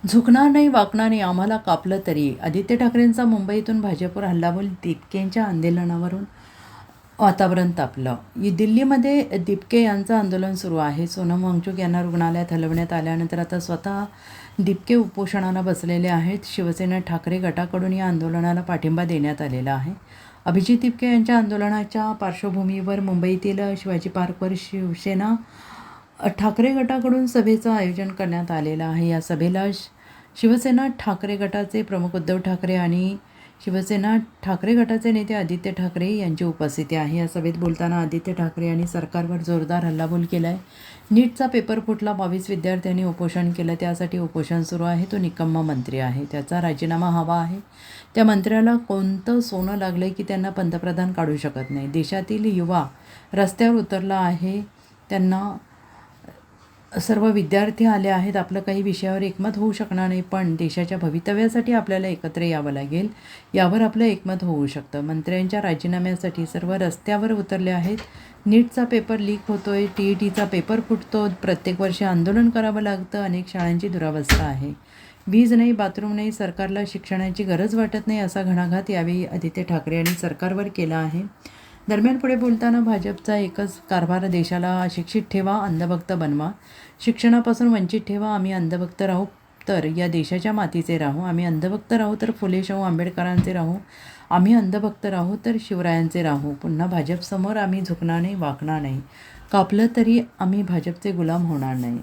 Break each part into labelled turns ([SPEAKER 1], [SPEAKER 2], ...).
[SPEAKER 1] झुकणार नाही, वाकणार नाही, आम्हाला कापलं तरी. आदित्य ठाकरेंचा मुंबईतून भाजपवर हल्लाबोल, दीपकेंच्या आंदोलनावरून वातावरण तापलं. दिल्लीमध्ये दीपके यांचं आंदोलन सुरू आहे. सोनम वांगचुक यांना रुग्णालयात हलवण्यात आल्यानंतर आता स्वतः दीपके उपोषणाला बसलेले आहेत. शिवसेना ठाकरे गटाकडून या आंदोलनाला पाठिंबा देण्यात आलेला आहे. अभिजित दीपके यांच्या आंदोलनाच्या पार्श्वभूमीवर मुंबईतील शिवाजी पार्कवर शिवसेना ठाकरे गटाकडून सभेचं आयोजन करण्यात आलेलं आहे. या सभेला शिवसेना ठाकरे गटाचे प्रमुख उद्धव ठाकरे आणि शिवसेना ठाकरे गटाचे नेते आदित्य ठाकरे यांची उपस्थिती आहे. या सभेत बोलताना आदित्य ठाकरे यांनी सरकारवर जोरदार हल्लाबोल केला आहे. नीटचा पेपर फुटला, 22 विद्यार्थ्यांनी उपोषण केलं, त्यासाठी उपोषण सुरू आहे. तो निकम्मा मंत्री आहे, त्याचा राजीनामा हवा आहे. त्या मंत्र्याला कोणतं सोनं लागलं की त्यांना पंतप्रधान काढू शकत नाही. देशातील युवा रस्त्यावर उतरला आहे, त्यांना सर्व विद्यार्थी आले आहेत. आपलं काही विषयावर एकमत होऊ शकणार नाही, पण देशाच्या भवितव्यासाठी आपल्याला एकत्र यावं लागेल, यावर आपलं एकमत होऊ शकतं. मंत्र्यांच्या राजीनाम्यासाठी सर्व रस्त्यावर उतरले आहेत. नीटचा पेपर लीक होतोय, TETचा पेपर फुटतो, प्रत्येक वर्षी आंदोलन करावं लागतं, अनेक शाळांची दुरावस्था आहे. वीज नाही, बाथरूम नाही, सरकारला शिक्षणाची गरज वाटत नाही, असा घणाघात यावेळी आदित्य ठाकरे यांनी सरकारवर केला आहे. दरम्यान पुढे बोलताना भाजपचा एकच कारभार, देशाला अशिक्षित ठेवा, अंधभक्त बनवा, शिक्षणापासून वंचित ठेवा. आम्ही अंधभक्त राहू तर या देशाच्या मातीचे राहू, आम्ही अंधभक्त राहू तर फुले शाहू आंबेडकरांचे राहू, आम्ही अंधभक्त राहू तर शिवरायांचे राहू. पुन्हा भाजपसमोर आम्ही झुकणार नाही, वाकणार नाही, कापलं तरी आम्ही भाजपचे गुलाम होणार नाही.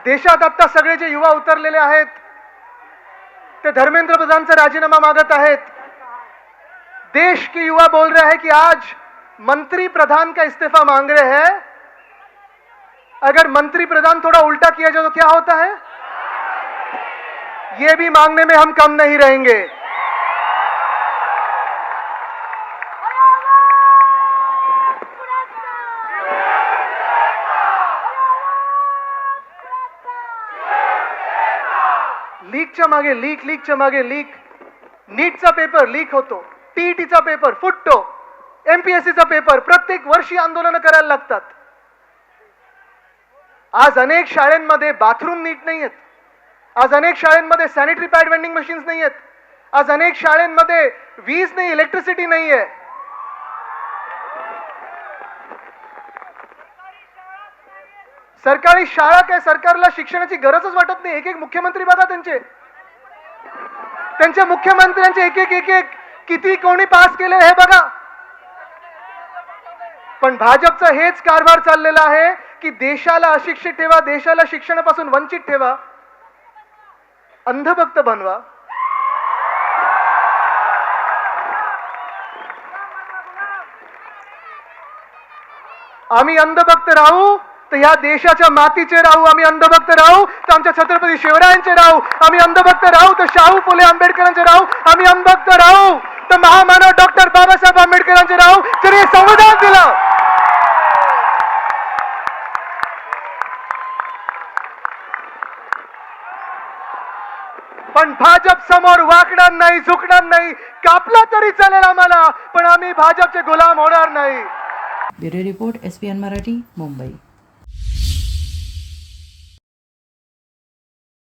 [SPEAKER 2] देशात आता सगळे जे युवा उतरलेले आहेत ते धर्मेंद्र प्रधानचा राजीनामा मागत आहेत. देश के युवा बोल रहे हैं कि आज मंत्री प्रधान का इस्तीफा मांग रहे हैं. अगर मंत्री प्रधान थोड़ा उल्टा किया जाए तो क्या होता है? ये भी मांगने में हम कम नहीं रहेंगे. लीकच्या मागे लीक, लीकच्या मागे लीक. नीटचा पेपर लीक होतो, TETचा पेपर फुटतो, MPSCचा पेपर, प्रत्येक वर्षी आंदोलन करायला लागतात. आज अनेक शाळांमध्ये बाथरूम नीट नाही आहेत. आज अनेक शाळांमध्ये सॅनिटरी पॅड वेंडिंग मशीन्स नाही आहेत. आज अनेक शाळांमध्ये वीज नाही, इलेक्ट्रिसिटी नाही आहे. सरकारी शाळा काय, सरकारला शिक्षणाची गरजच वाटत नाही. एक एक मुख्यमंत्री बघा, त्यांच्या मुख्यमंत्र्यांचे एक एक किती कोणी पास केले हे बघा. पण भाजपचा हेच कारभार चाललेला आहे की देशाला अशिक्षित ठेवा, देशाला शिक्षणापासून वंचित ठेवा, अंधभक्त बनवा. आम्ही अंधभक्त राहू तर ह्या देशाच्या मातीचे राहू, आम्ही अंधभक्त राहू तर आमच्या छत्रपती शिवरायांचे राहू, आम्ही अंधभक्त राहू तर शाहू फुले आंबेडकरांचे राहू, आम्ही अंधभक्त राहू तर महामानव डॉक्टर बाबासाहेब आंबेडकरांचे राहू, तर हे संविधान दिलं. पण भाजप समोर वाकणार नाही, झुकणार नाही. कापला तरी चालेल आम्हाला, पण आम्ही भाजपचे गुलाम होणार नाही.
[SPEAKER 1] Bureau report, SPN Marathi, Mumbai.